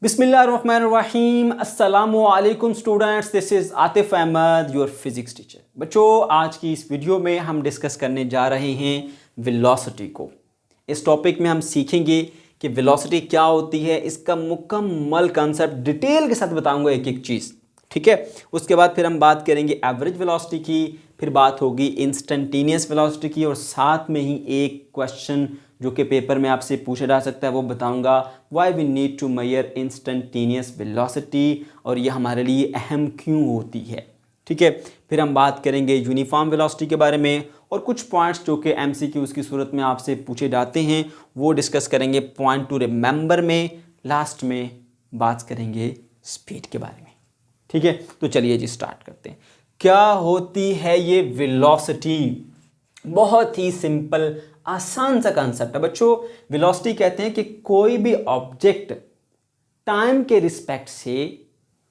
बिस्मिल्लाहिर्रहमानिर्रहीम अस्सलामुअलैकुम students, this is Atif Ahmad your physics teacher. बच्चों, आज की इस वीडियो में हम डिस्कस करने जा रहे हैं वेलोसिटी को। इस टॉपिक में हम सीखेंगे कि वेलोसिटी क्या होती है, इसका मुकम्मल कंसेप्ट डिटेल के साथ बताऊंगा एक एक चीज़, ठीक है। उसके बाद फिर हम बात करेंगे एवरेज वेलोसिटी की, फिर बात होगी इंस्टेंटेनियस वेलोसिटी की, और साथ में ही एक क्वेश्चन जो कि पेपर में आपसे पूछा जा सकता है वो बताऊंगा, why we need to measure instantaneous velocity, और ये हमारे लिए अहम क्यों होती है, ठीक है। फिर हम बात करेंगे यूनिफॉर्म वेलोसिटी के बारे में, और कुछ पॉइंट्स जो कि एमसीक्यूज़ की सूरत में आपसे पूछे जाते हैं वो डिस्कस करेंगे पॉइंट टू रिमेंबर में। लास्ट में बात करेंगे स्पीड के बारे में, ठीक है। तो चलिए जी स्टार्ट करते हैं। क्या होती है ये वेलोसिटी? बहुत ही सिंपल आसान सा कंसेप्ट है बच्चों। वेलोसिटी कहते हैं कि कोई भी ऑब्जेक्ट टाइम के रिस्पेक्ट से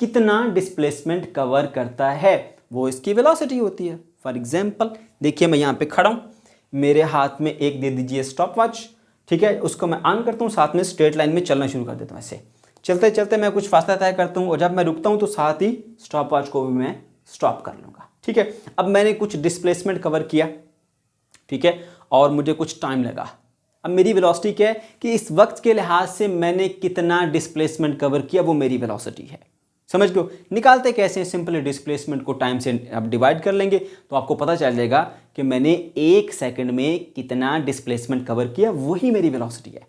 कितना डिस्प्लेसमेंट कवर करता है, वो इसकी वेलोसिटी होती है। फॉर एग्जांपल देखिए, मैं यहाँ पे खड़ा हूँ, मेरे हाथ में एक दे दीजिए स्टॉप वॉच, ठीक है। उसको मैं ऑन करता हूँ, साथ में स्ट्रेट लाइन में चलना शुरू कर देता हूँ। ऐसे चलते चलते मैं कुछ फासला तय करता हूँ, और जब मैं रुकता हूँ तो साथ ही स्टॉप वॉच को भी मैं स्टॉप कर लूँगा, ठीक है। अब मैंने कुछ डिस्प्लेसमेंट कवर किया, ठीक है, और मुझे कुछ टाइम लगा। अब मेरी वेलोसिटी क्या है कि इस वक्त के लिहाज से मैंने कितना डिस्प्लेसमेंट कवर किया, वो मेरी वेलोसिटी है। समझ लो निकालते कैसे हैं? सिंपली डिस्प्लेसमेंट को टाइम से आप डिवाइड कर लेंगे तो आपको पता चल जाएगा कि मैंने एक सेकंड में कितना डिस्प्लेसमेंट कवर किया, वही मेरी वेलोसिटी है।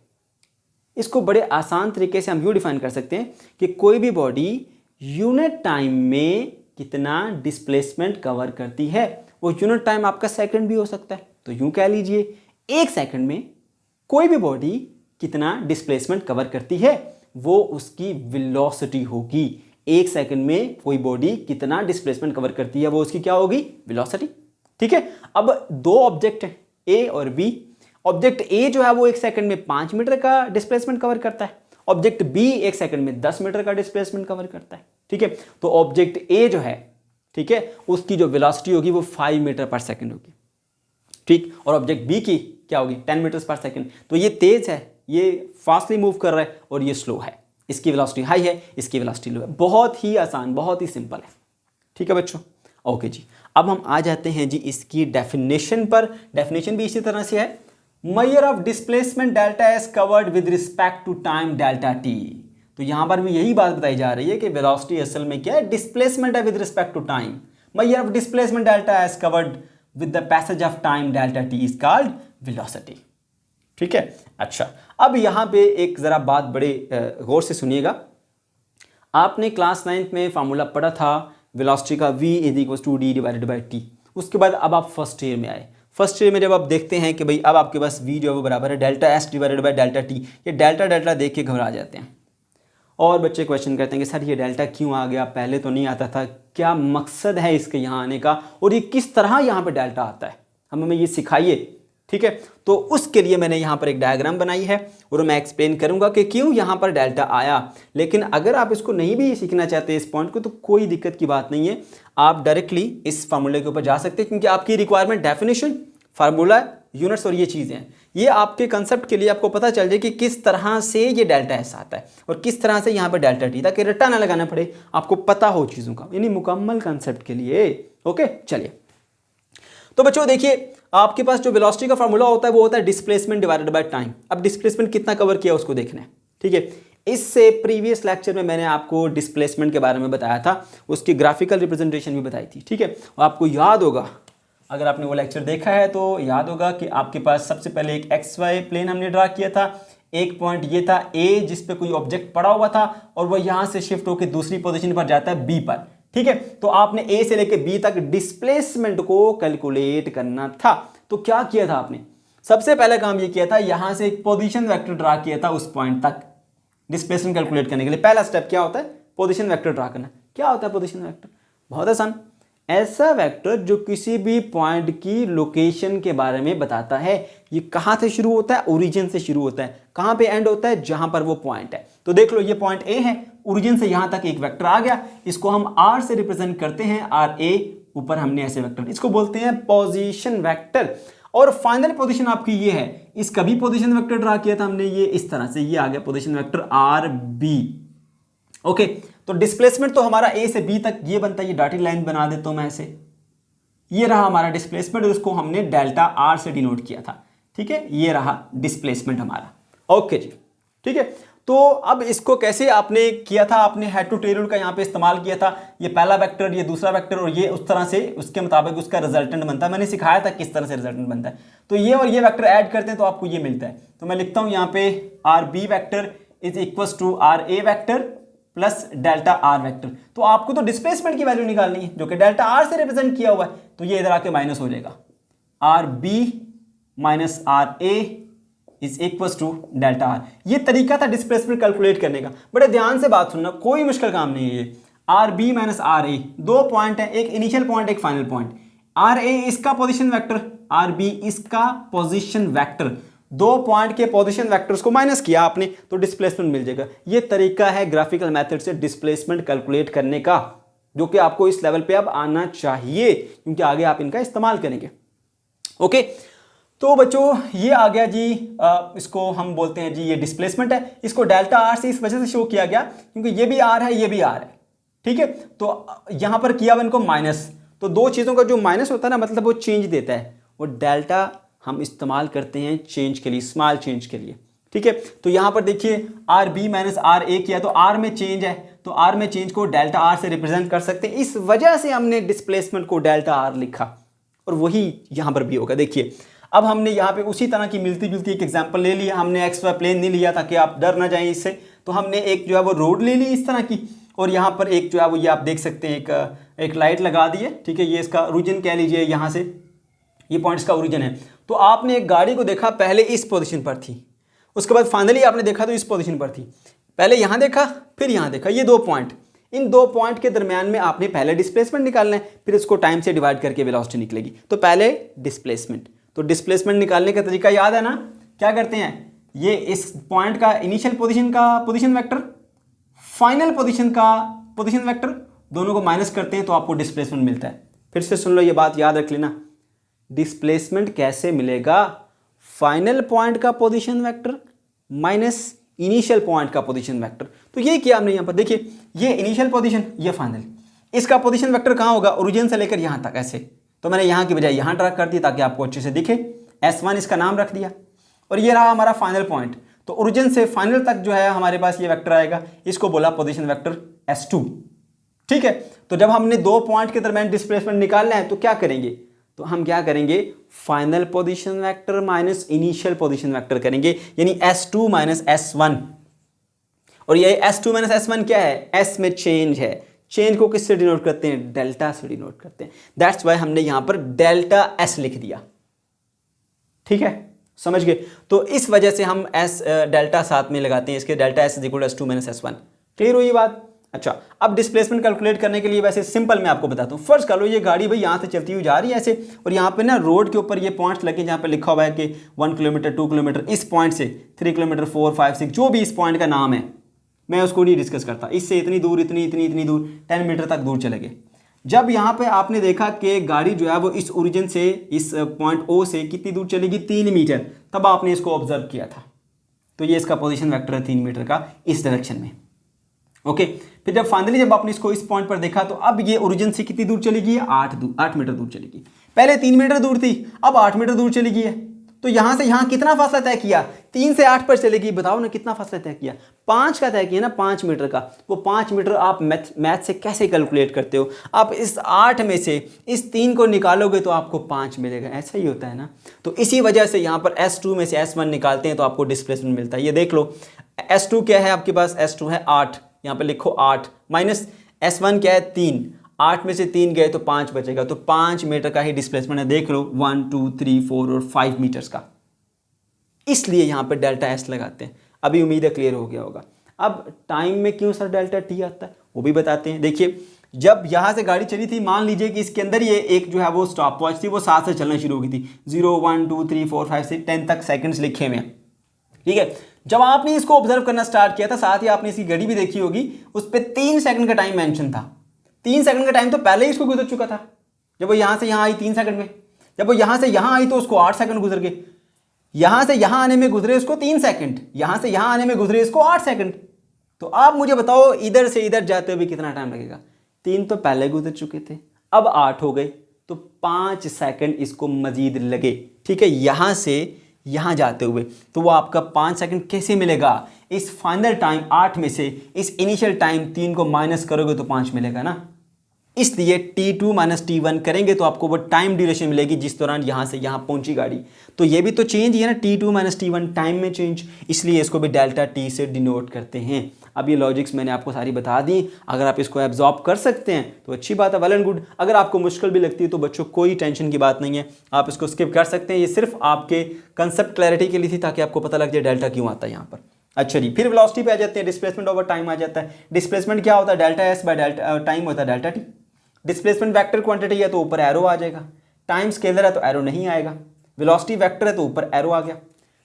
इसको बड़े आसान तरीके से हम यूँ डिफाइन कर सकते हैं कि कोई भी बॉडी यूनिट टाइम में कितना डिस्प्लेसमेंट कवर करती है। वो यूनिट टाइम आपका सेकंड भी हो सकता है, तो यूं कह लीजिए एक सेकंड में कोई भी बॉडी कितना डिस्प्लेसमेंट कवर करती है, वो उसकी वेलोसिटी होगी। एक सेकंड में कोई बॉडी कितना डिस्प्लेसमेंट कवर करती है, वो उसकी क्या होगी? वेलोसिटी, ठीक है। अब दो ऑब्जेक्ट हैं ए और बी। ऑब्जेक्ट ए जो है वो एक सेकंड में 5 मीटर का डिस्प्लेसमेंट कवर करता है, ऑब्जेक्ट बी एक सेकंड में 10 मीटर का डिस्प्लेसमेंट कवर करता है, ठीक है। तो ऑब्जेक्ट ए जो है, ठीक है, उसकी जो वेलोसिटी होगी वो 5 मीटर पर सेकंड होगी, ठीक। और ऑब्जेक्ट बी की क्या होगी? 10 मीटर पर सेकंड। तो ये तेज है, ये फास्टली मूव कर रहा है, और ये स्लो है। इसकी वेलोसिटी हाई है, इसकी वेलोसिटी लो है। बहुत ही आसान, बहुत ही सिंपल है, ठीक है बच्चों। ओके जी, अब हम आ जाते हैं जी इसकी डेफिनेशन पर। डेफिनेशन भी इसी तरह से है, measure of displacement delta S covered with respect to time delta T. तो यहां पर भी यही बात बताई जा रही है कि वेलोसिटी असल में क्या है? डिस्प्लेसमेंट है with respect to time. Measure of displacement delta S covered with the passage of time delta T is called velocity, ठीक है। अच्छा, अब यहां पे एक जरा बात बड़े गौर से सुनिएगा। आपने क्लास 9th में फार्मूला पढ़ा था वेलोसिटी का, v is equal to D divided by T. उसके बाद अब आप फर्स्ट ईयर में आए। फर्स्ट ईयर में जब आप देखते हैं कि भाई अब आपके पास v जो है वो बराबर है delta S divided by delta T. ये डेल्टा डेल्टा देख के घबरा जाते हैं, और बच्चे क्वेश्चन करते हैं कि सर ये डेल्टा क्यों आ गया, पहले तो नहीं आता था, क्या मकसद है इसके यहाँ आने का, और ये किस तरह यहाँ पे डेल्टा आता है, हमें ये सिखाइए, ठीक है। तो उसके लिए मैंने यहाँ पर एक डायग्राम बनाई है, और मैं एक्सप्लेन करूँगा कि क्यों यहाँ पर डेल्टा आया। लेकिन अगर आप इसको नहीं भी सीखना चाहते इस पॉइंट को, तो कोई दिक्कत की बात नहीं है, आप डायरेक्टली इस फार्मूले के ऊपर जा सकते हैं, क्योंकि आपकी रिक्वायरमेंट डेफिनेशन, फार्मूला, यूनिट्स और ये चीज़ें हैं। ये आपके कंसेप्ट के लिए आपको पता चल जाए कि किस तरह से ये डेल्टा एस आता है और किस तरह से यहाँ पर डेल्टा टी, ताकि रट्टा ना लगाना पड़े, आपको पता हो चीज़ों का, यानी मुकम्मल कंसेप्ट के लिए। ओके चलिए, तो बच्चों देखिए, आपके पास जो वेलोसिटी का फार्मूला होता है वो होता है डिस्प्लेसमेंट डिवाइडेड बाय टाइम। अब डिस्प्लेसमेंट कितना कवर किया उसको देखना है, ठीक है। इससे प्रीवियस लेक्चर में मैंने आपको डिस्प्लेसमेंट के बारे में बताया था, उसकी ग्राफिकल रिप्रेजेंटेशन भी बताई थी, ठीक है। और आपको याद होगा, अगर आपने वो लेक्चर देखा है तो याद होगा कि आपके पास सबसे पहले एक एक्स वाई प्लेन हमने ड्रा किया था। एक पॉइंट ये था ए, जिस पे कोई ऑब्जेक्ट पड़ा हुआ था, और वह यहां से शिफ्ट होकर दूसरी पोजीशन पर जाता है बी पर, ठीक है। तो आपने ए से लेकर बी तक डिस्प्लेसमेंट को कैलकुलेट करना था। तो क्या किया था आपने? सबसे पहला काम ये किया था, यहां से एक पोजीशन वेक्टर ड्रा किया था उस पॉइंट तक डिस्प्लेसमेंट कैलकुलेट करने के लिए। पहला स्टेप क्या होता है? पोजीशन वेक्टर ड्रा करना। क्या होता है पोजीशन वेक्टर? बहुत आसान, ऐसा वेक्टर जो किसी भी पॉइंट की लोकेशन के बारे में बताता है। ये कहां से शुरू होता है? ओरिजिन से शुरू होता है। कहां पे एंड होता है? जहां पर वो पॉइंट है। तो देख लो, ये पॉइंट ए है, ओरिजिन से यहां तक एक वेक्टर आ गया, इसको हम आर से रिप्रेजेंट करते हैं, आर ए, ऊपर हमने ऐसे वेक्टर, इसको बोलते हैं पोजीशन वेक्टर। और फाइनल पोजीशन आपकी ये है, इसका भी पोजीशन वेक्टर ड्रा किया था हमने, ये इस तरह से, ये आ गया position vector R B, okay, तो डिस्प्लेसमेंट तो हमारा ए से बी तक ये बनता है, ये डॉटेड लाइन बना देता हूं मैं ऐसे, ये रहा हमारा डिस्प्लेसमेंट, उसको हमने डेल्टा आर से डिनोट किया था। ठीक है, ये रहा डिस्प्लेसमेंट हमारा। ओके जी, ठीक है। तो अब इसको कैसे आपने किया था, आपने हेड टू टेल रूल का यहाँ पे इस्तेमाल किया था, ये पहला वेक्टर, ये दूसरा वेक्टर, और ये उस तरह से उसके मुताबिक उसका रिजल्टेंट बनता है। मैंने सिखाया था किस तरह से रिजल्टेंट बनता है। तो ये और ये वेक्टर ऐड करते हैं तो आपको ये मिलता है। तो मैं लिखता हूँ यहाँ पे R B vector is equal to R A vector plus delta R vector. तो आपको तो डिस्प्लेसमेंट की वैल्यू निकालनी है जो कि डेल्टा आर से रिप्रेजेंट किया हुआ है, तो ये इधर आके माइनस हो जाएगा, R B minus R A is equal to delta R. ये तरीका था डिस्प्लेसमेंट कैलकुलेट करने का। बड़े ध्यान से बात सुनना, कोई मुश्किल काम नहीं है ये। आर बी माइनस आर ए, दो पॉइंट है, एक इनिशियल पॉइंट एक फाइनल पॉइंट। आर ए इसका पोजीशन वेक्टर, आर बी इसका पोजीशन वेक्टर, दो पॉइंट के पोजीशन वेक्टर्स को माइनस किया आपने तो डिस्प्लेसमेंट मिल जाएगा। ये तरीका है ग्राफिकल मेथड से डिस्प्लेसमेंट कैलकुलेट करने का, जो कि आपको इस लेवल पे अब आना चाहिए क्योंकि आगे आप इनका इस्तेमाल करेंगे। ओके, तो बच्चों ये आ गया जी, इसको हम बोलते हैं जी ये डिस्प्लेसमेंट है। इसको डेल्टा आर से इस वजह से शो किया गया क्योंकि ये भी आर है, ये भी आर है। ठीक है, तो यहां पर किया इनको माइनस, तो दो चीजों का जो माइनस होता है ना, मतलब वो चेंज देता है। वो डेल्टा हम इस्तेमाल करते हैं चेंज के लिए, स्मॉल चेंज के लिए। ठीक है, तो यहां पर देखिए आर बी माइनस आर ए किया तो आर में चेंज है, तो आर में चेंज को डेल्टा आर से रिप्रेजेंट कर सकते हैं। इस वजह से हमने डिस्प्लेसमेंट को डेल्टा आर लिखा, और वही यहां पर भी होगा। देखिए अब हमने यहाँ पे उसी तरह की मिलती जुलती एक एग्जांपल ले लिया, हमने एक्स वाई प्लेन नहीं लिया ताकि आप डर ना जाएं इससे। तो हमने एक जो है वो रोड ले ली इस तरह की, और यहाँ पर एक जो है वो ये आप देख सकते हैं एक लाइट लगा दी है। ठीक है, ये इसका ओरिजिन कह लीजिए, यहाँ से ये पॉइंट्स का ओरिजिन है। तो आपने एक गाड़ी को देखा, पहले इस पोजिशन पर थी, उसके बाद फाइनली आपने देखा तो इस पोजिशन पर थी। पहले यहाँ देखा फिर यहाँ देखा, ये दो पॉइंट, इन दो पॉइंट के दरमियान में आपने पहले डिस्प्लेसमेंट निकालना है, फिर इसको टाइम से डिवाइड करके वेलोसिटी निकलेगी। तो पहले डिस्प्लेसमेंट, तो डिस्प्लेसमेंट निकालने का तरीका याद है ना, क्या करते हैं, ये इस पॉइंट का इनिशियल पोजीशन का पोजीशन वेक्टर, फाइनल पोजीशन का पोजीशन वेक्टर, दोनों को माइनस करते हैं तो आपको डिस्प्लेसमेंट मिलता है। फिर से सुन लो, ये बात याद रख लेना, डिस्प्लेसमेंट कैसे मिलेगा, फाइनल पॉइंट का position vector minus initial point का पोजीशन वेक्टर। तो ये किया हमने यहाँ पर, देखिए ये इनिशियल पोजीशन, ये फाइनल, इसका पोजीशन वेक्टर कहाँ होगा, ओरिजिन से लेकर यहाँ तक ऐसे। तो मैंने यहाँ की बजाय यहाँ ड्रा कर दी ताकि आपको अच्छे से दिखे, S1 इसका नाम रख दिया, और ये रहा हमारा फाइनल पॉइंट। तो ओरिजिन से फाइनल तक जो है हमारे पास ये वेक्टर आएगा, इसको बोला पोजीशन वेक्टर S2। ठीक है, तो जब हमने दो पॉइंट के दरमियान डिस्प्लेसमेंट निकालना है तो क्या करेंगे, तो हम क्या करेंगे, final position vector minus initial position vector करेंगे, यानी S2 माइनस S1। और ये S2 माइनस S1 क्या है, S में चेंज है, चेंज को किससे डिनोट करते हैं, डेल्टा से डिनोट करते हैं। दैट्स वाई हमने यहां पर डेल्टा एस लिख दिया। ठीक है, समझ गए। तो इस वजह से हम एस डेल्टा साथ में लगाते हैं, इसके delta S is equal to S2 minus S1। Clear हुई बात। अच्छा, अब डिस्प्लेसमेंट कैलकुलेट करने के लिए वैसे सिंपल मैं आपको बताता हूँ। फर्स्ट कर लो, ये गाड़ी भाई यहाँ से चलती हुई जा रही है ऐसे, और यहाँ पे ना रोड के ऊपर ये पॉइंट्स लगे जहाँ पे लिखा हुआ है कि 1 किलोमीटर 2 किलोमीटर, इस पॉइंट से 3 किलोमीटर 4 5 6 जो भी इस पॉइंट का नाम है, मैं उसको नहीं डिस्कस करता, इससे इतनी दूर इतनी दूर 10 मीटर तक दूर चले गए। जब यहाँ पे आपने देखा कि गाड़ी जो है वो इस ओरिजिन से, इस पॉइंट ओ से कितनी दूर चलेगी, 3 मीटर, तब आपने इसको ऑब्जर्व किया था। तो ये इसका पोजीशन वेक्टर है 3 मीटर का इस डायरेक्शन में। ओके, फिर जब फाइनली जब आपने इसको इस पॉइंट पर देखा तो अब ये ओरिजिन से कितनी दूर चलेगी, 8 मीटर दूर चलेगी। पहले 3 मीटर दूर थी, अब 8 मीटर दूर चली गई है। तो यहां से यहां कितना फासला तय किया, 3 से 8 पर चलेगी। बताओ ना कितना फासला तय किया, 5 का तय किया ना, 5 मीटर का। वो 5 मीटर आप मैथ से कैसे कैलकुलेट करते हो, आप इस 8 में से इस 3 को निकालोगे तो आपको 5 मिलेगा, ऐसा ही होता है ना। तो इसी वजह से यहाँ पर S2 में से S1 निकालते हैं तो आपको डिस्प्लेसमेंट मिलता है। ये देख लो, S2 क्या है आपके पास, S2 है 8, यहाँ पर लिखो 8, माइनस S1 क्या है 3, 8 में से 3 गए तो 5 बचेगा, तो 5 मीटर का ही डिस्प्लेसमेंट है। देख लो 1 2 3 4 और 5 मीटर्स का, इसलिए यहाँ पे डेल्टा एस लगाते हैं। अभी उम्मीद है क्लियर हो गया होगा। अब टाइम में क्यों सर डेल्टा टी आता है वो भी बताते हैं। देखिए, जब यहाँ से गाड़ी चली थी, मान लीजिए कि इसके अंदर ये एक जो है वो स्टॉप वॉच थी, वो 7 से चलना शुरू हो गई थी, 0 1 2 3 4 5 6 10 तक सेकंड्स लिखे हुए हैं। ठीक है, जब आपने इसको ऑब्जर्व करना स्टार्ट किया था, साथ ही आपने इसकी घड़ी भी देखी होगी, उस पर 3 सेकंड का टाइम मेंशन था। 3 सेकंड का टाइम तो पहले ही इसको गुजर चुका था। जब वो यहाँ से यहाँ आई 3 सेकंड में, जब वो यहाँ से यहाँ आई तो उसको 8 सेकंड गुजर गए, यहाँ से यहाँ आने में गुजरे उसको 3 सेकंड, यहाँ से यहाँ आने में गुजरे इसको 8 सेकंड। तो आप मुझे बताओ इधर से इधर जाते हुए कितना टाइम लगेगा। 3 तो पहले गुजर चुके थे, अब 8 हो गए, तो 5 सेकंड इसको मजीद लगे। ठीक है, यहां से यहां जाते हुए, तो वो आपका 5 सेकंड कैसे मिलेगा? इस फाइनल टाइम 8 में से इस इनिशियल टाइम 3 को माइनस करोगे तो 5 मिलेगा ना। इसलिए T2 माइनस T1 करेंगे तो आपको वो टाइम ड्यूरेशन मिलेगी जिस दौरान यहां से यहां पहुंची गाड़ी। तो ये भी तो चेंज ही है ना, T2 माइनस T1 टाइम में चेंज, इसलिए इसको भी डेल्टा T से डिनोट करते हैं। अब ये लॉजिक्स मैंने आपको सारी बता दी, अगर आप इसको एब्जॉर्ब कर सकते हैं तो अच्छी बात है, वेल एंड गुड। अगर आपको मुश्किल भी लगती है तो बच्चों कोई टेंशन की बात नहीं है, आप इसको स्किप कर सकते हैं। ये सिर्फ आपके कंसेप्ट क्लैरिटी के लिए थी, ताकि आपको पता लग जाए डेल्टा क्यों आता है यहाँ पर। अच्छा जी, फिर वेलोसिटी पे आ जाते हैं, डिस्प्लेसमेंट ओवर टाइम आ जाता है। डिस्प्लेसमेंट क्या होता है? Delta S by delta time होता है delta T. Displacement vector quantity है तो ऊपर एरो आ जाएगा, टाइम स्केलर है तो एरो नहीं आएगा, वेलोसिटी वेक्टर है तो ऊपर एरो आ गया।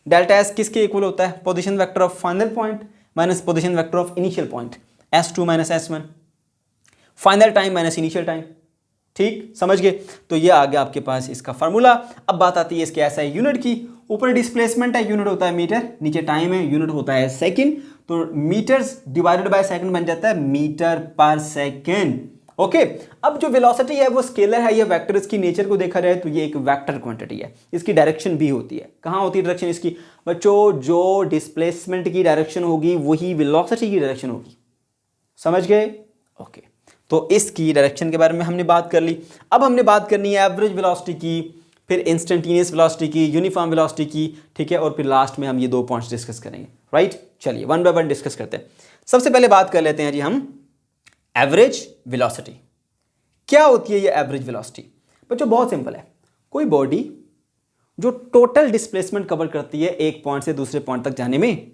डेल्टा एस किसके इक्वल होता है? Position vector of final point minus position vector of initial point, S2 minus S1, final time minus initial time. ठीक, समझ गए? तो ये आ गया आपके पास इसका फार्मूला। अब बात आती है इसके ऐसा है यूनिट की। ऊपर डिस्प्लेसमेंट है, यूनिट होता है मीटर, नीचे टाइम है, यूनिट होता है सेकंड, तो मीटर्स डिवाइडेड बाय सेकंड बन जाता है मीटर पर सेकंड। ओके, अब जो वेलोसिटी है वो स्केलर है, ये वेक्टर, इसकी नेचर को देखा जाए तो ये एक वेक्टर क्वांटिटी है। इसकी डायरेक्शन भी होती है। कहाँ होती है डायरेक्शन इसकी? बच्चों, जो डिस्प्लेसमेंट की डायरेक्शन होगी वही वेलोसिटी की डायरेक्शन होगी। समझ गए? ओके, तो इसकी डायरेक्शन के बारे में हमने बात कर ली। अब हमने बात करनी है एवरेज वेलोसिटी की, फिर इंस्टेंटेनियस वेलोसिटी की, यूनिफॉर्म वेलोसिटी की। ठीक है, और फिर लास्ट में हम ये 2 पॉइंट्स डिस्कस करेंगे। राइट, चलिए वन बाय वन डिस्कस करते हैं। सबसे पहले बात कर लेते हैं जी हम एवरेज वेलोसिटी। क्या होती है ये एवरेज वेलोसिटी? बच्चों बहुत सिंपल है, कोई बॉडी जो टोटल डिस्प्लेसमेंट कवर करती है एक पॉइंट से दूसरे पॉइंट तक जाने में,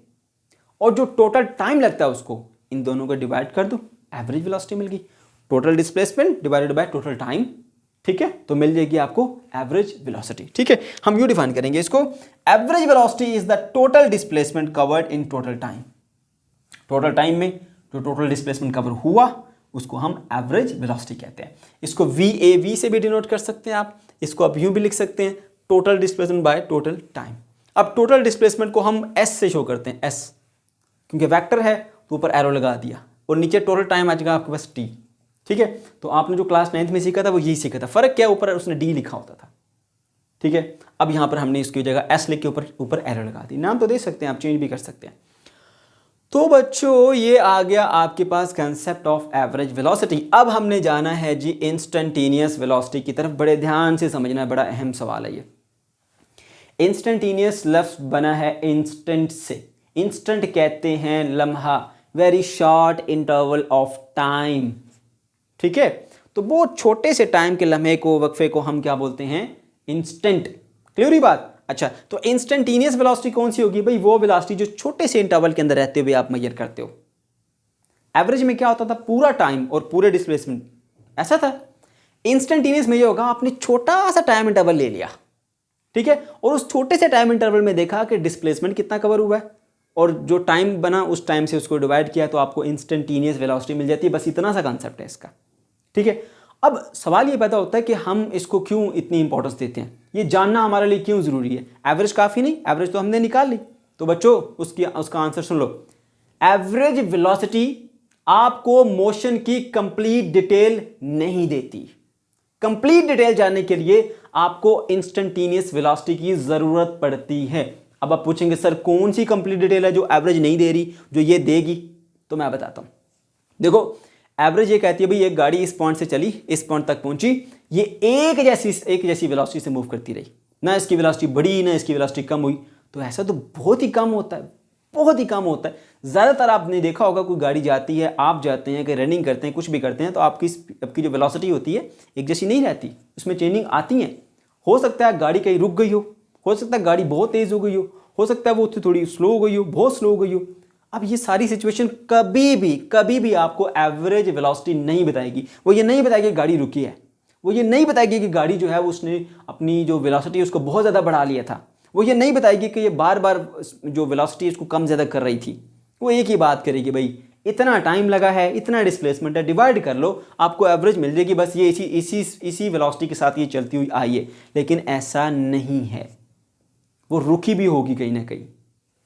और जो टोटल टाइम लगता है उसको, इन दोनों को डिवाइड कर दो, एवरेज वेलोसिटी मिल गई। Total displacement divided by total time, ठीक है, तो मिल जाएगी आपको एवरेज वेलोसिटी। ठीक है, हम यूं डिफाइन करेंगे इसको, average velocity is the total displacement covered in total time. Total time में जो टोटल डिस्प्लेसमेंट कवर हुआ उसको हम एवरेज वेलोसिटी कहते हैं। इसको VAV से भी डिनोट कर सकते हैं आप, इसको आप यूं भी लिख सकते हैं, total displacement bye total time. अब टोटल डिस्प्लेसमेंट को हम S से शो करते हैं, S, क्योंकि वेक्टर है तो ऊपर एरो लगा दिया, और नीचे टोटल टाइम आ जाएगा आपके पास T। ठीक है, तो आपने जो क्लास 9th में सीखा था वो यही सीखा था। फर्क क्या, ऊपर उसने D लिखा होता था। ठीक है, अब यहाँ पर हमने इसकी जगह S लिख के ऊपर एरो लगा दी। नाम तो दे सकते हैं आप, चेंज भी कर सकते हैं। तो बच्चों ये आ गया आपके पास कंसेप्ट ऑफ एवरेज वेलोसिटी। अब हमने जाना है जी इंस्टेंटेनियस वेलोसिटी की तरफ। बड़े ध्यान से समझना, बड़ा अहम सवाल है ये। इंस्टेंटेनियस लफ्ज बना है इंस्टेंट से। इंस्टेंट कहते हैं लम्हा, very short interval of time. ठीक है, तो बहुत छोटे से टाइम के लम्हे को, वक्फे को हम क्या बोलते हैं? इंस्टेंट। क्लियर ही बात? अच्छा, तो इंस्टेंटेनियस वेलोसिटी कौन सी होगी भाई? वो वेलोसिटी जो छोटे से इंटरवल के अंदर रहते हुए आप मेजर करते हो। एवरेज में क्या होता था? पूरा टाइम और पूरे डिस्प्लेसमेंट, ऐसा था। इंस्टेंटेनियस में ये होगा, आपने छोटा सा टाइम इंटरवल ले लिया, ठीक है, और उस छोटे से टाइम इंटरवल में देखा कि डिस्प्लेसमेंट कितना कवर हुआ है, और जो टाइम बना उस टाइम से उसको डिवाइड किया तो आपको इंस्टेंटेनियस वेलोसिटी मिल जाती है। बस इतना सा कॉन्सेप्ट है इसका। ठीक है, अब सवाल ये पैदा होता है कि हम इसको क्यों इतनी इंपॉर्टेंस देते हैं, ये जानना हमारे लिए क्यों ज़रूरी है? एवरेज काफ़ी नहीं? एवरेज तो हमने निकाल ली। तो बच्चों उसका आंसर सुन लो। एवरेज वेलोसिटी आपको मोशन की कंप्लीट डिटेल नहीं देती। कंप्लीट डिटेल जानने के लिए आपको इंस्टेंटेनियस वेलोसिटी की ज़रूरत पड़ती है। अब आप पूछेंगे सर कौन सी कंप्लीट डिटेल है जो एवरेज नहीं दे रही, जो ये देगी? तो मैं बताता हूँ। देखो, एवरेज ये कहती है भाई एक गाड़ी इस पॉइंट से चली, इस पॉइंट तक पहुंची, ये एक जैसी वेलोसिटी से मूव करती रही, ना इसकी वेलोसिटी बढ़ी ना इसकी वेलोसिटी कम हुई। तो ऐसा तो बहुत ही कम होता है, बहुत ही कम होता है। ज़्यादातर आपने देखा होगा कोई गाड़ी जाती है, आप जाते हैं कि रनिंग करते हैं, कुछ भी करते हैं, तो आपकी जो वेलोसिटी होती है एक जैसी नहीं रहती, उसमें चेंजिंग आती हैं। हो सकता है गाड़ी कहीं रुक गई हो सकता है गाड़ी बहुत तेज़ हो गई हो सकता है वो थोड़ी स्लो हो गई हो, बहुत स्लो हो गई हो। अब ये सारी सिचुएशन कभी भी आपको एवरेज वेलोसिटी नहीं बताएगी। वो ये नहीं बताएगी कि गाड़ी रुकी है, वो ये नहीं बताएगी कि गाड़ी जो है उसने अपनी जो वेलोसिटी उसको बहुत ज़्यादा बढ़ा लिया था, वो ये नहीं बताएगी कि ये बार बार जो वेलोसिटी उसको कम ज़्यादा कर रही थी। वो एक ही बात करेगी, भाई इतना टाइम लगा है, इतना डिस्प्लेसमेंट है, डिवाइड कर लो, आपको एवरेज मिल जाएगी। बस ये इसी वेलोसिटी के साथ ये चलती हुई आई है। लेकिन ऐसा नहीं है, वो रुकी भी होगी कहीं ना कहीं,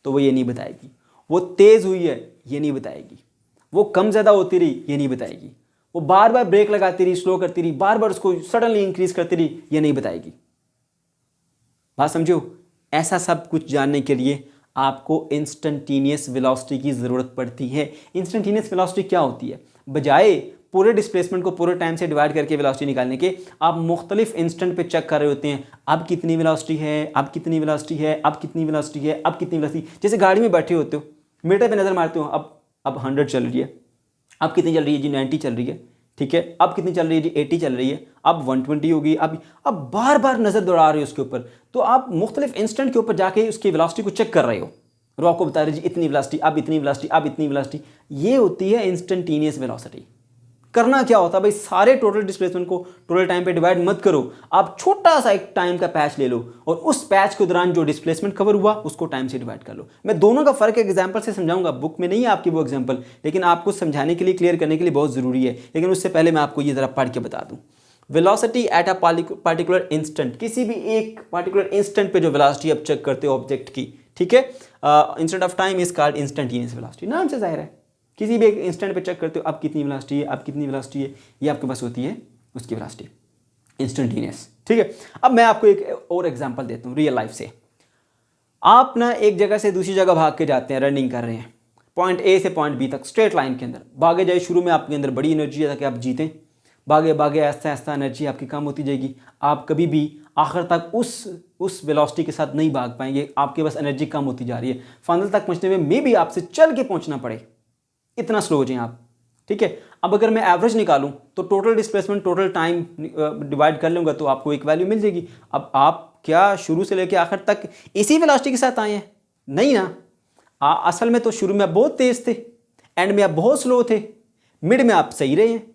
तो वो ये नहीं बताएगी। वो तेज़ हुई है ये नहीं बताएगी, वो कम ज़्यादा होती रही ये नहीं बताएगी, वो बार बार ब्रेक लगाती रही, स्लो करती रही, बार बार उसको सडनली इंक्रीज करती रही ये नहीं बताएगी। बात समझो? ऐसा सब कुछ जानने के लिए आपको इंस्टेंटेनियस वेलोसिटी की ज़रूरत पड़ती है। इंस्टेंटेनियस वेलोसिटी क्या होती है? बजाय पूरे डिस्प्लेसमेंट को पूरे टाइम से डिवाइड करके वेलोसिटी निकालने के, आप मुख्तलिफ इंस्टेंट पे चेक कर रहे होते हैं, अब कितनी वेलोसिटी है, अब कितनी वेलोसिटी है, अब कितनी वेलोसिटी है, अब कितनी वेलोसिटी। जैसे गाड़ी में बैठे होते हो, मीटर पे नज़र मारते हो, अब 100 चल रही है, अब कितनी चल रही है जी? 90 चल रही है, ठीक है। अब कितनी चल रही है जी? 80 चल रही है, अब 120 होगी। अब बार बार नज़र दौड़ा रहे हो उसके ऊपर, तो आप मुख्तलिफ इंस्टेंट के ऊपर जाके उसकी वेलोसिटी को चेक कर रहे हो और आपको बता रहे जी इतनी वेलोसिटी, अब इतनी वेलोसिटी, अब इतनी वेलोसिटी। ये होती है इंस्टेंटेनियस वेलोसिटी। करना क्या होता है भाई, सारे टोटल डिस्प्लेसमेंट को टोटल टाइम पे डिवाइड मत करो, आप छोटा सा एक टाइम का पैच ले लो और उस पैच के दौरान जो डिस्प्लेसमेंट कवर हुआ उसको टाइम से डिवाइड कर लो। मैं दोनों का फर्क एग्जांपल से समझाऊंगा, बुक में नहीं है आपकी वो एग्जांपल, लेकिन आपको समझाने के लिए, क्लियर करने के लिए बहुत ज़रूरी है। लेकिन उससे पहले मैं आपको ये ज़रा पढ़ के बता दूँ। Velocity at a particular instant, किसी भी एक पार्टिकुलर इंस्टेंट पे जो वेलोसिटी आप चेक करते हो ऑब्जेक्ट की, ठीक है, instant of time is called instantaneous velocity. नाम से जाहिर है, किसी भी एक इंस्टेंट पे चेक करते हो अब कितनी वेलोसिटी है, अब कितनी वेलोसिटी है, ये आपके पास होती है उसकी वेलोसिटी इंस्टेंटेनियस, ठीक है। अब मैं आपको एक और एग्जांपल देता हूँ रियल लाइफ से। आप ना एक जगह से दूसरी जगह भाग के जाते हैं, रनिंग कर रहे हैं, पॉइंट ए से पॉइंट बी तक स्ट्रेट लाइन के अंदर भागे जाए। शुरू में आपके अंदर बड़ी एनर्जी है ताकि आप जीतें, भागे भागे आहिस्ता आहिस्ता एनर्जी आपकी कम होती जाएगी, आप कभी भी आखिर तक उस वेलोसिटी के साथ नहीं भाग पाएंगे, आपके पास एनर्जी कम होती जा रही है। फाइनल तक पहुंचने में मे भी आपसे चल के पहुंचना पड़े, इतना स्लो हो जाए आप, ठीक है। अब अगर मैं एवरेज निकालूं तो total displacement total time divide कर लूँगा तो आपको एक वैल्यू मिल जाएगी। अब आप क्या शुरू से लेकर आखिर तक इसी वेलोसिटी के साथ आए हैं? नहीं ना, असल में तो शुरू में आप बहुत तेज़ थे, एंड में आप बहुत स्लो थे, मिड में आप सही रहे हैं।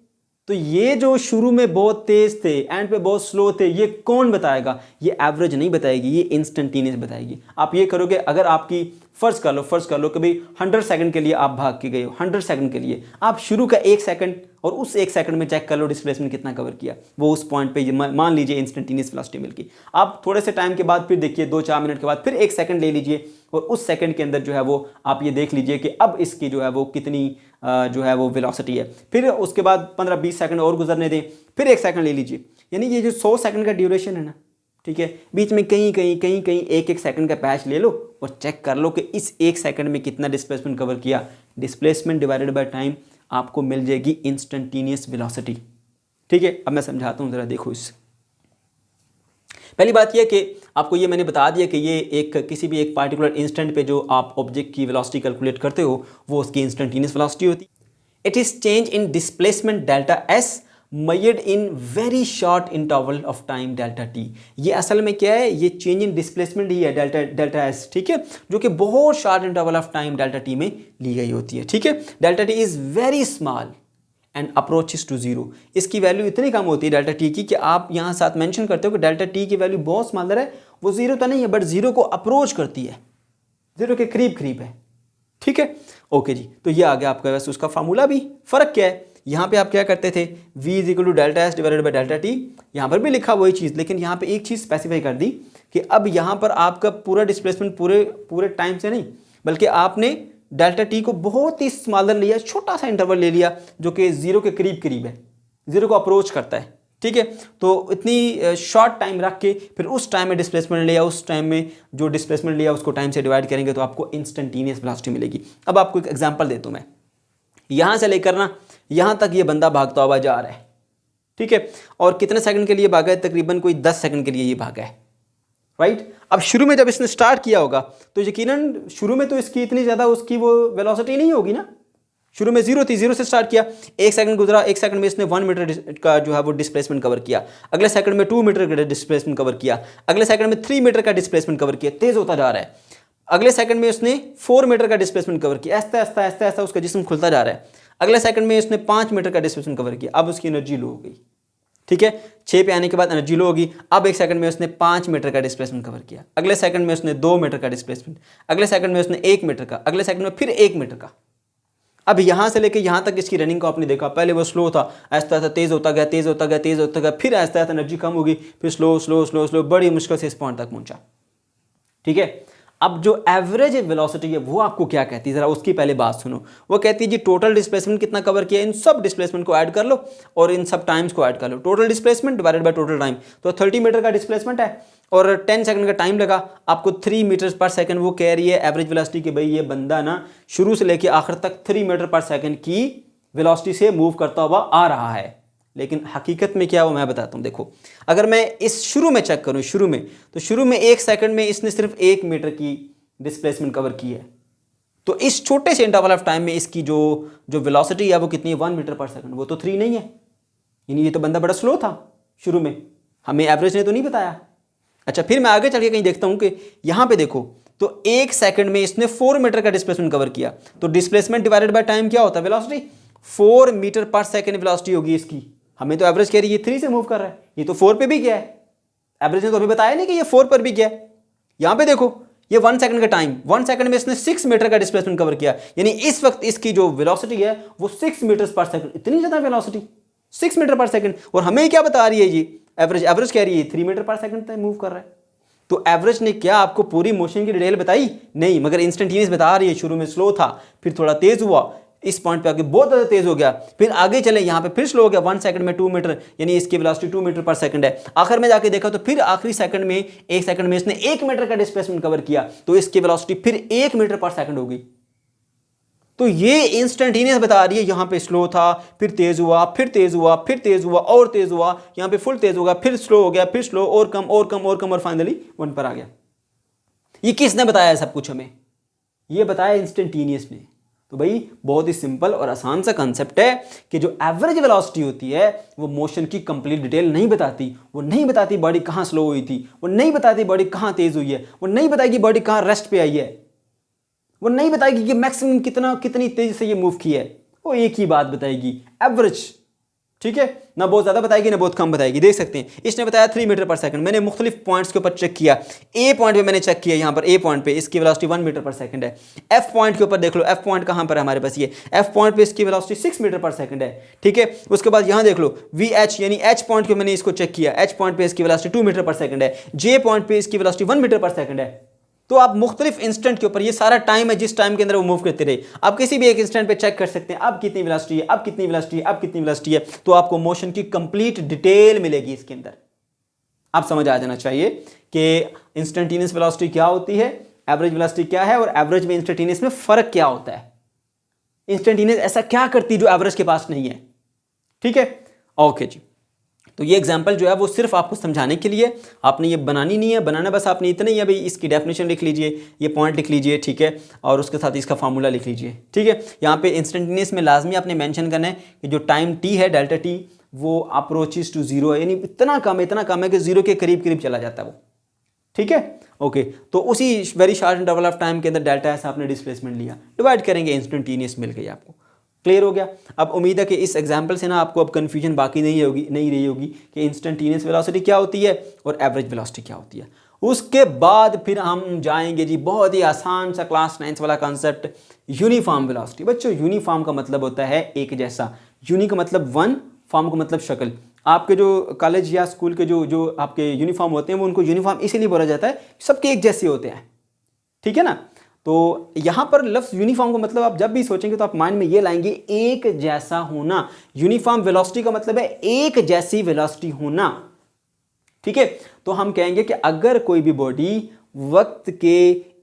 तो ये जो शुरू में बहुत तेज थे, एंड पे बहुत स्लो थे, ये कौन बताएगा? ये एवरेज नहीं बताएगी, ये इंस्टेंटेनियस बताएगी। आप ये करोगे, अगर आपकी फर्ज कर लो कभी 100 सेकंड के लिए आप भाग के गए हो, 100 सेकंड के लिए आप शुरू का 1 सेकंड और उस 1 सेकंड में चेक कर लो डिस्प्लेसमेंट कितना कवर किया, वो उस पॉइंट पे मान लीजिए इंस्टेंटेनियस वेलोसिटी मिल गई। आप थोड़े से टाइम के बाद फिर देखिए, 2-4 मिनट के बाद फिर 1 सेकंड ले लीजिए और उस सेकंड के अंदर जो है वो आप ये देख लीजिए कि अब इसकी जो है वो कितनी जो है वो वेलोसिटी है। फिर उसके बाद 15-20 सेकंड और गुजरने दें, फिर 1 सेकंड ले लीजिए। यानी ये जो 100 सेकंड का ड्यूरेशन है ना, ठीक है, बीच में कहीं 1-1 सेकंड का पैच ले लो और चेक कर लो कि इस 1 सेकंड में कितना डिस्प्लेसमेंट कवर किया। डिस्प्लेसमेंट डिवाइडेड बाय टाइम आपको मिल जाएगी इंस्टेंटेनियस वेलोसिटी, ठीक है। अब मैं समझाता हूँ, ज़रा देखो इस। पहली बात यह कि आपको ये मैंने बता दिया कि ये एक किसी भी एक पार्टिकुलर इंस्टेंट पे जो आप ऑब्जेक्ट की वेलोसिटी कैलकुलेट करते हो वो उसकी इंस्टेंटेनियस वेलोसिटी होती है। It is change in displacement delta S measured in very short interval of time delta t। ये असल में क्या है? ये चेंज इन डिस्प्लेसमेंट ही है डेल्टा एस, ठीक है, जो कि बहुत short interval of time delta T में ली गई होती है, ठीक है। Delta T is very small and approaches to zero. इसकी वैल्यू इतनी कम होती है डेल्टा टी की कि आप यहाँ साथ मेंशन करते हो कि डेल्टा टी की वैल्यू बहुत स्मॉलर है, वो जीरो तो नहीं है बट जीरो को अप्रोच करती है, जीरो के करीब है, ठीक है। ओके जी, तो ये आ गया आपका वैसे उसका फार्मूला भी। फ़र्क क्या है? यहाँ पे आप क्या करते थे, v is equal to delta S divided by delta T, यहाँ पर भी लिखा वही चीज़, लेकिन यहाँ पे एक चीज़ स्पेसिफाई कर दी कि अब यहाँ पर आपका पूरा डिस्प्लेसमेंट पूरे टाइम से नहीं, बल्कि आपने डेल्टा टी को बहुत ही स्मॉलर लिया, छोटा सा इंटरवल ले लिया जो कि जीरो के करीब है, जीरो को अप्रोच करता है, ठीक है। तो इतनी शॉर्ट टाइम रख के फिर उस टाइम में डिस्प्लेसमेंट लिया, उस टाइम में जो डिस्प्लेसमेंट लिया उसको टाइम से डिवाइड करेंगे तो आपको इंस्टेंटेनियस वेलोसिटी मिलेगी। अब आपको एक एग्जांपल देता हूँ मैं, यहाँ से लेकर ना यहाँ तक ये बंदा भागता हुआ जा रहा है, ठीक है, और कितने सेकंड के लिए भागा है? तकरीबन कोई 10 सेकंड के लिए ये भागा है, राइट। अब शुरू में जब इसने स्टार्ट किया होगा तो यकीनन शुरू में तो इसकी इतनी ज़्यादा उसकी वो वेलोसिटी नहीं होगी ना, शुरू में जीरो थी, जीरो से स्टार्ट किया, 1 सेकंड गुजरा, 1 सेकंड में इसने 1 मीटर का जो है वो डिस्प्लेसमेंट कवर किया, अगले सेकंड में 2 मीटर का डिस्प्लेसमेंट कवर किया, अगले सेकंड में 3 मीटर का डिस्प्लेसमेंट कवर किया, तेज होता जा रहा है। अगले सेकंड में उसने 4 मीटर का डिस्प्लेसमेंट कवर किया, ऐसा ऐसा उसका जिस्म खुलता जा रहा है। अगले सेकंड में उसने 5 मीटर का डिस्प्लेसमेंट कवर किया, अब उसकी एनर्जी लो हो गई, ठीक है। 6 पे आने के बाद एनर्जी लो होगी, अब 1 सेकंड में उसने 5 मीटर का डिस्प्लेसमेंट कवर किया, अगले सेकंड में उसने 2 मीटर का डिस्प्लेसमेंट, अगले सेकंड में उसने 1 मीटर का, अगले सेकंड में फिर 1 मीटर का। अब यहाँ से लेके यहाँ तक इसकी रनिंग को आपने देखा, पहले वो स्लो था, ऐसा ऐसा तेज़ होता गया, फिर ऐसा एनर्जी कम होगी, फिर स्लो, बड़ी मुश्किल से इस पॉइंट तक पहुँचा, ठीक है। अब जो एवरेज वेलोसिटी है वो आपको क्या कहती है, जरा उसकी पहले बात सुनो। वो कहती है जी टोटल डिस्प्लेसमेंट कितना कवर किया, इन सब डिस्प्लेसमेंट को ऐड कर लो और इन सब टाइम्स को ऐड कर लो। Total displacement divided by total time, तो 30 मीटर का डिस्प्लेसमेंट है और 10 सेकंड का टाइम लगा, आपको 3 मीटर पर सेकंड वो कह रही है एवरेज वेलोसिटी कि भाई ये बंदा ना शुरू से लेके आखिर तक 3 मीटर पर सेकंड की वेलोसिटी से मूव करता हुआ आ रहा है। लेकिन हकीकत में क्या है वो मैं बताता हूँ। देखो अगर मैं इस शुरू में चेक करूँ, शुरू में 1 सेकंड में इसने सिर्फ 1 मीटर की डिस्प्लेसमेंट कवर की है, तो इस छोटे से इंटरवल ऑफ टाइम में इसकी जो वेलोसिटी है वो कितनी है, 1 मीटर पर सेकंड, वो तो 3 नहीं है। यानी ये तो बंदा बड़ा स्लो था शुरू में, हमें एवरेज ने तो नहीं बताया। अच्छा फिर मैं आगे चल के कहीं देखता हूँ कि यहाँ पे देखो तो 1 सेकंड में इसने 4 मीटर का डिस्प्लेसमेंट कवर किया, तो डिस्प्लेसमेंट डिवाइडेड बाय टाइम क्या होता है, वेलोसिटी। 4 मीटर पर सेकंड वेलोसिटी होगी इसकी, हमें तो एवरेज कह रही है 3 से मूव कर रहा है, ये तो 4 पे भी गया है, एवरेज ने तो हमें बताया नहीं कि ये 4 पर भी गया है। यहां पे देखो ये 1 सेकंड का टाइम, 1 सेकंड में इसने 6 मीटर का डिस्प्लेसमेंट कवर किया, यानी इस वक्त इसकी जो वेलोसिटी है वो 6 मीटर पर सेकंड, इतनी ज्यादा वेलोसिटी 6 मीटर पर सेकंड। और हमें क्या बता रही है ये एवरेज कह रही है 3 मीटर पर सेकंड तक मूव कर रहा है। तो एवरेज ने क्या आपको पूरी मोशन की डिटेल बताई नहीं, मगर इंस्टेंटेनियस बता रही है। शुरू में स्लो था, फिर थोड़ा तेज हुआ, इस पॉइंट पे आके बहुत ज़्यादा तेज हो गया, फिर आगे चले यहाँ पे फिर स्लो हो गया, 1 सेकंड में 2 मीटर, यानी इसकी वेलोसिटी 2 मीटर पर सेकंड है। आखिर में जाके देखा तो फिर आखिरी सेकंड में 1 सेकंड में इसने 1 मीटर का डिस्प्लेसमेंट कवर किया, तो इसकी वेलोसिटी फिर 1 मीटर पर सेकंड होगी। तो ये इंस्टेंटेनियस बता रही है, यहाँ पे स्लो था, फिर तेज हुआ, फिर तेज हुआ, फिर तेज हुआ और तेज हुआ, यहाँ पे फुल तेज होगा, फिर स्लो हो गया, फिर स्लो और कम और कम और कम और फाइनली 1 पर आ गया। ये किसने बताया सब कुछ हमें, ये बताया इंस्टेंटेनियस ने। तो भाई बहुत ही सिंपल और आसान सा कंसेप्ट है कि जो एवरेज वेलोसिटी होती है वो मोशन की कंप्लीट डिटेल नहीं बताती। वो नहीं बताती बॉडी कहाँ स्लो हुई थी, वो नहीं बताती बॉडी कहाँ तेज हुई है, वो नहीं बताएगी बॉडी कहाँ रेस्ट पे आई है, वो नहीं बताएगी कि मैक्सिमम कितनी तेजी से ये मूव की है। वो एक ही बात बताएगी, एवरेज। ठीक है, ना बहुत ज़्यादा बताएगी ना बहुत कम बताएगी। देख सकते हैं इसने बताया 3 मीटर पर सेकंड। मैंने मुख्तलिफ पॉइंट्स के ऊपर चेक किया। ए पॉइंट पे मैंने चेक किया, यहाँ पर ए पॉइंट पे इसकी वेलोसिटी 1 मीटर पर सेकंड है। एफ पॉइंट के ऊपर देख लो, एफ पॉइंट कहाँ पर है हमारे पास, ये एफ पॉइंट पे इसकी वेलोसिटी 6 मीटर पर सेकंड है। ठीक है, उसके बाद यहाँ देख लो वी एच, यानी एच पॉइंट पे मैंने इसको चेक किया, एच पॉइंट पे इसकी वेलोसिटी 2 मीटर पर सेकंड है। जे पॉइंट पे इसकी वेलोसिटी 1 मीटर पर सेकंड है। तो आप मुख्तलिफ इंस्टेंट के ऊपर, ये सारा टाइम है जिस टाइम के अंदर वो मूव करते रहे, आप किसी भी एक इंस्टेंट पे चेक कर सकते हैं अब कितनी वेलोसिटी है, अब कितनी वेलोसिटी है, अब कितनी वेलोसिटी है। तो आपको मोशन की कंप्लीट डिटेल मिलेगी इसके अंदर। आप समझ आ जाना चाहिए कि इंस्टेंटेनियस वेलोसिटी क्या होती है, एवरेज वेलोसिटी क्या है और एवरेज में इंस्टेंटेनियस में फर्क क्या होता है। इंस्टेंटेनियस ऐसा क्या करती है जो एवरेज के पास नहीं है। ठीक है, ओके जी। तो ये एग्जाम्पल जो है वो सिर्फ आपको समझाने के लिए, आपने ये बनानी नहीं है, बनाना बस आपने इतना ही है भाई, इसकी डेफिनेशन लिख लीजिए, ये पॉइंट लिख लीजिए, ठीक है, और उसके साथ इसका फार्मूला लिख लीजिए। ठीक है, यहाँ पे इंस्टेंटेनियस में लाजमी आपने मेंशन करना है कि जो टाइम टी है, डेल्टा टी, वो अप्रोचेस टू जीरो है, यानी इतना कम है कि जीरो के करीब करीब चला जाता है वो। ठीक है, ओके। तो उसी very short interval of time के अंदर डेल्टा ऐसा आपने डिस्प्लेसमेंट लिया, डिवाइड करेंगे, इंस्टेंटेनियस मिल गई आपको। क्लियर हो गया। अब उम्मीद है कि इस एग्जाम्पल से ना आपको अब कन्फ्यूजन बाकी नहीं रही होगी कि इंस्टेंटेनियस वेलोसिटी क्या होती है और एवरेज वेलोसिटी क्या होती है। उसके बाद फिर हम जाएंगे जी बहुत ही आसान सा क्लास 9 वाला कॉन्सेप्ट, यूनिफॉर्म वेलोसिटी। बच्चों यूनिफॉर्म का मतलब होता है एक जैसा, यूनी का मतलब वन, फॉर्म का मतलब शक्ल। आपके जो कॉलेज या स्कूल के जो आपके यूनिफॉर्म होते हैं वो उनको यूनिफॉर्म इसीलिए बोला जाता है, सबके एक जैसे होते हैं। ठीक है ना। तो यहाँ पर लफ्ज़ यूनिफॉर्म का मतलब आप जब भी सोचेंगे तो आप माइंड में ये लाएंगे एक जैसा होना। यूनिफॉर्म वेलोसिटी का मतलब है एक जैसी वेलोसिटी होना। ठीक है, तो हम कहेंगे कि अगर कोई भी बॉडी वक्त के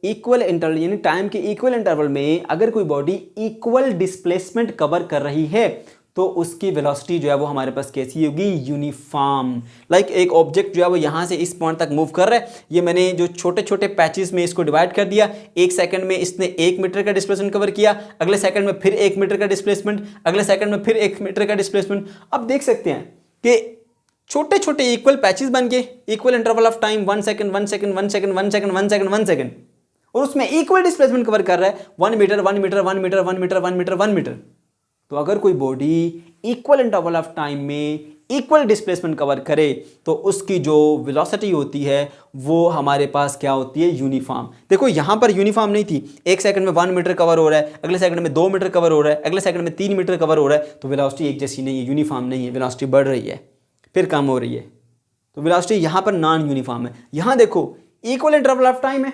इक्वल इंटरवल यानी टाइम के इक्वल इंटरवल में अगर कोई बॉडी इक्वल डिस्प्लेसमेंट कवर कर रही है तो उसकी वेलोसिटी जो है वो हमारे पास कैसी होगी, यूनिफॉर्म। लाइक एक ऑब्जेक्ट जो है वो यहाँ से इस पॉइंट तक मूव कर रहा है, ये मैंने जो छोटे छोटे पैचेस में इसको डिवाइड कर दिया। 1 सेकंड में इसने 1 मीटर का डिस्प्लेसमेंट कवर किया, अगले सेकंड में फिर 1 मीटर का डिस्प्लेसमेंट, अगले सेकंड में फिर 1 मीटर का डिस्प्लेसमेंट। अब देख सकते हैं कि छोटे छोटे इक्वल पैचेस बन गए, equal interval of time 1 second 1 second 1 second 1 second 1 second 1 second, और उसमें इक्वल डिस्प्लेसमेंट कवर कर रहा है 1 metre 1 metre 1 metre 1 metre 1 metre 1 metre. तो अगर कोई body equal interval of time में इक्वल डिस्प्लेसमेंट कवर करे तो उसकी जो वेलोसिटी होती है वो हमारे पास क्या होती है, यूनिफॉर्म। देखो यहाँ पर यूनिफॉर्म नहीं थी, 1 सेकंड में 1 मीटर कवर हो रहा है, अगले सेकंड में 2 मीटर कवर हो रहा है, अगले सेकंड में 3 मीटर कवर हो रहा है, तो वेलोसिटी एक जैसी नहीं है, यूनिफॉर्म नहीं है, वेलोसिटी बढ़ रही है फिर कम हो रही है। तो वेलोसिटी यहाँ पर नॉन यूनिफॉर्म है। यहाँ देखो इक्वल इंटरवल ऑफ टाइम है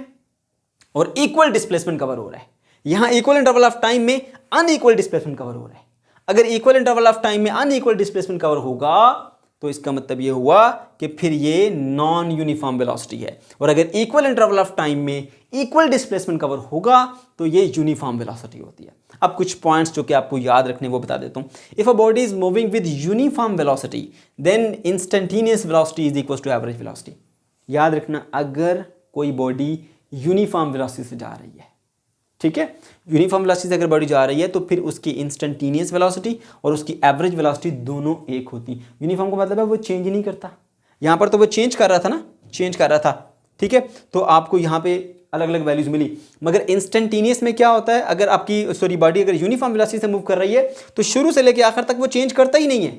और इक्वल डिस्प्लेसमेंट कवर हो रहा है। यहां इक्वल इंटरवल ऑफ टाइम में अनइक्वल डिस्प्लेसमेंट कवर हो रहा है। अगर इक्वल इंटरवल ऑफ टाइम में अनइक्वल डिस्प्लेसमेंट कवर होगा तो इसका मतलब ये हुआ कि फिर ये नॉन यूनिफॉर्म वेलोसिटी है, और अगर इक्वल इंटरवल ऑफ टाइम में इक्वल डिस्प्लेसमेंट कवर होगा तो ये यूनिफॉर्म वेलोसिटी होती है। अब कुछ पॉइंट्स जो कि आपको याद रखने वो बता देता हूं। If a body is moving with uniform velocity then instantaneous velocity is equal to average velocity. याद रखना, अगर कोई बॉडी यूनिफॉर्म वेलोसिटी से जा रही है, ठीक है, यूनिफॉर्म वेलोसिटी से अगर बॉडी जा रही है तो फिर उसकी इंस्टेंटेनियस वेलोसिटी और उसकी एवरेज वेलोसिटी दोनों एक होती। यूनिफॉर्म का मतलब है वो चेंज नहीं करता। यहाँ पर तो वो चेंज कर रहा था ना, चेंज कर रहा था, ठीक है, तो आपको यहाँ पे अलग अलग वैल्यूज मिली। मगर इंस्टेंटेनियस में क्या होता है, अगर आपकी बॉडी अगर यूनिफॉर्म वेलोसिटी से मूव कर रही है तो शुरू से लेकर आखिर तक वो चेंज करता ही नहीं है,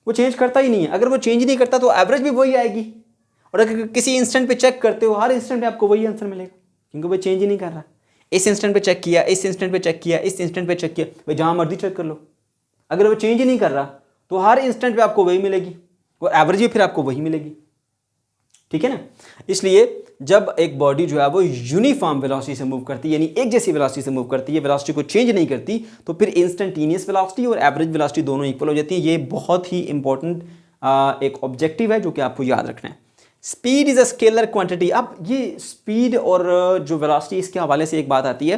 वो चेंज करता ही नहीं है। अगर वो चेंज नहीं करता तो एवरेज भी वही आएगी, और अगर किसी इंस्टेंट पे चेक करते हो हर इंस्टेंट पे आपको वही आंसर मिलेगा, क्योंकि वो चेंज ही नहीं कर रहा। इस इंस्टेंट पे चेक किया, इस इंस्टेंट पे चेक किया, इस इंस्टेंट पे चेक किया, भाई जहां मर्जी चेक कर लो, अगर वो चेंज ही नहीं कर रहा तो हर इंस्टेंट पे आपको वही मिलेगी और एवरेज भी फिर आपको वही मिलेगी, ठीक है ना। इसलिए जब एक बॉडी जो है वो यूनिफॉर्म वेलोसिटी से मूव करती है, यानी एक जैसी वेलोसिटी से मूव करती है, वेलोसिटी को चेंज नहीं करती, तो फिर इंस्टेंटेनियस वेलोसिटी और एवरेज वेलोसिटी दोनों इक्वल हो जाती है। ये बहुत ही इंपॉर्टेंट एक ऑब्जेक्टिव है जो कि आपको याद रखना है। Speed is a scalar quantity. अब ये स्पीड और जो वेलोसिटी, इसके हवाले से एक बात आती है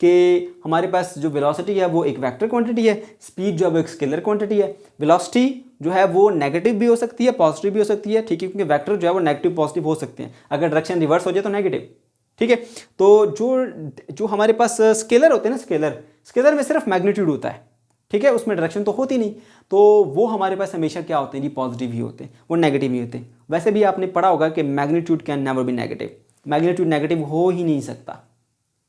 कि हमारे पास जो वेलोसिटी है वो एक वेक्टर क्वांटिटी है, स्पीड जो है वो एक स्केलर क्वांटिटी है। वेलोसिटी जो है वो नेगेटिव भी हो सकती है, पॉजिटिव भी हो सकती है, ठीक है, क्योंकि वेक्टर जो है वो नेगेटिव पॉजिटिव हो सकते हैं। अगर डायरेक्शन रिवर्स हो जाए तो नेगेटिव, ठीक है। तो जो हमारे पास स्केलर होते हैं ना, स्केलर में सिर्फ मैग्नीट्यूड होता है, ठीक है, उसमें डायरेक्शन तो होती नहीं, तो वो हमारे पास हमेशा क्या होते हैं जी, पॉजिटिव ही होते हैं, वो नेगेटिव ही होते हैं। वैसे भी आपने पढ़ा होगा कि magnitude can never be negative, magnitude negative हो ही नहीं सकता,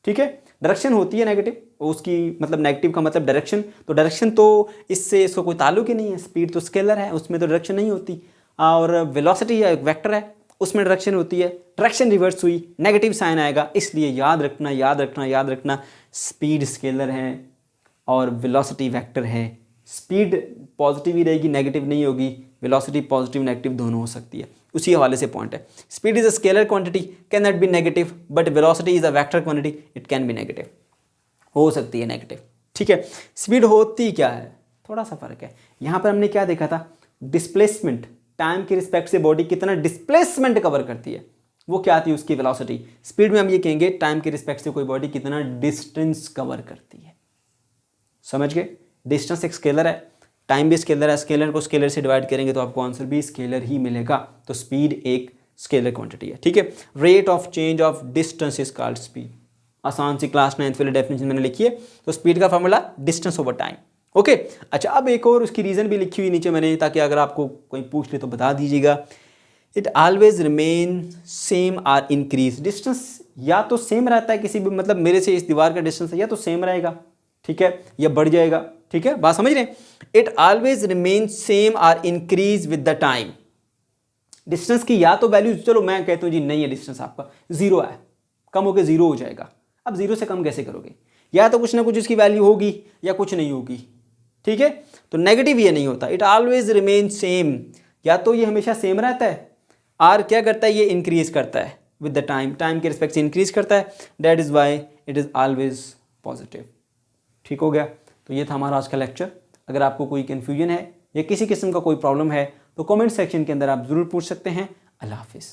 ठीक है। डायरेक्शन होती है नेगेटिव, उसकी मतलब नेगेटिव का मतलब डायरेक्शन, तो डायरेक्शन तो इसका कोई ताल्लुक ही नहीं है। स्पीड तो स्केलर है, उसमें तो डायरेक्शन नहीं होती, और वेलोसिटी एक वेक्टर है, उसमें डायरेक्शन होती है। डायरेक्शन रिवर्स हुई, नेगेटिव साइन आएगा। इसलिए याद रखना, स्पीड स्केलर है और वेलोसिटी वेक्टर है। स्पीड पॉजिटिव ही रहेगी, नेगेटिव नहीं होगी। वेलोसिटी पॉजिटिव नेगेटिव दोनों हो सकती है। उसी हवाले से पॉइंट है, speed is a scalar quantity, can not be negative, but velocity is a vector quantity, it can be negative, हो सकती है नेगेटिव, ठीक है। स्पीड होती क्या है, थोड़ा सा फर्क है। यहाँ पर हमने क्या देखा था, डिस्प्लेसमेंट, टाइम के रिस्पेक्ट से बॉडी कितना डिस्प्लेसमेंट कवर करती है, वो क्या आती है उसकी वेलोसिटी। स्पीड में हम ये कहेंगे टाइम के रिस्पेक्ट से कोई बॉडी कितना डिस्टेंस कवर करती है। समझ गए, डिस्टेंस एक स्केलर है, टाइम भी स्केलर है, स्केलर को स्केलर से डिवाइड करेंगे तो आपको आंसर भी स्केलर ही मिलेगा। तो स्पीड एक स्केलर क्वांटिटी है, ठीक है। Rate of change of distance is called speed. आसान सी क्लास 9th वाली डेफिनेशन मैंने लिखी है। तो स्पीड का formula distance over time, okay. अच्छा, अब एक और उसकी रीज़न भी लिखी हुई नीचे मैंने, ताकि अगर आपको कोई पूछ ले तो बता दीजिएगा। It always remain same or increase. Distance या तो सेम रहता है किसी भी, मतलब मेरे से इस दीवार का डिस्टेंस या तो सेम रहेगा, ठीक है, या बढ़ जाएगा, ठीक है, बात समझ रहे हैं। It always remain same or increase with the time. Distance की या तो वैल्यू, चलो मैं कहता हूं जी नहीं है डिस्टेंस आपका जीरो है, कम होकर जीरो हो जाएगा। अब जीरो से कम कैसे करोगे, या तो कुछ ना कुछ इसकी वैल्यू होगी या कुछ नहीं होगी, ठीक है। तो नेगेटिव ये नहीं होता, इट ऑलवेज रिमेन सेम, या तो ये हमेशा सेम रहता है, आर क्या करता है, ये इंक्रीज करता है विद द टाइम, टाइम के रिस्पेक्ट से इंक्रीज करता है, that is why it is always positive. ठीक हो गया। तो ये था हमारा आज का लेक्चर। अगर आपको कोई कन्फ्यूजन है या किसी किस्म का कोई प्रॉब्लम है तो कमेंट सेक्शन के अंदर आप ज़रूर पूछ सकते हैं। अल्लाह हाफिज़।